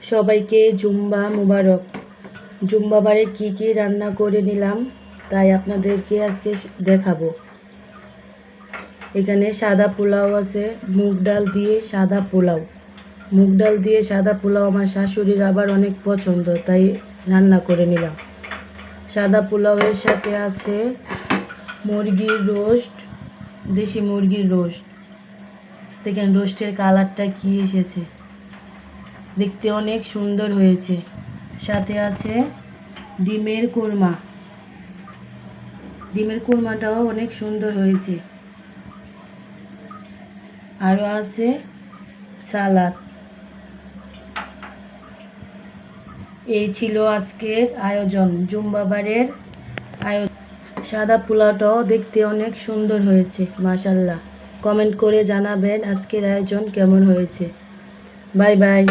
সবাইকে জুম্বা মুবারক। জুম্বাবারে কি কি রান্না করে নিলাম তাই আপনাদেরকে আজকে দেখাবো। এখানে সাদা পোলাও আছে, মুগ ডাল দিয়ে সাদা পোলাও। মুগ ডাল দিয়ে সাদা পোলাও আমার শাশুড়ির আবার অনেক পছন্দ, তাই রান্না করে নিলাম। সাদা পোলাওয়ের সাথে আছে মুরগির রোস্ট, দেশি মুরগির রোস্ট। দেখেন রোস্টের কালারটা কি এসেছে, দেখতে অনেক সুন্দর হয়েছে। সাথে আছে ডিমের কোরমা, ডিমের কোরমাটাও অনেক সুন্দর হয়েছে। আরও আছে সালাদ। এই ছিল আজকের আয়োজন, জুম্বাবারের আয়োজন। সাদা পোলাওটাও দেখতে অনেক সুন্দর হয়েছে, মাশাআল্লাহ। কমেন্ট করে জানাবেন আজকের আয়োজন কেমন হয়েছে। Bye bye.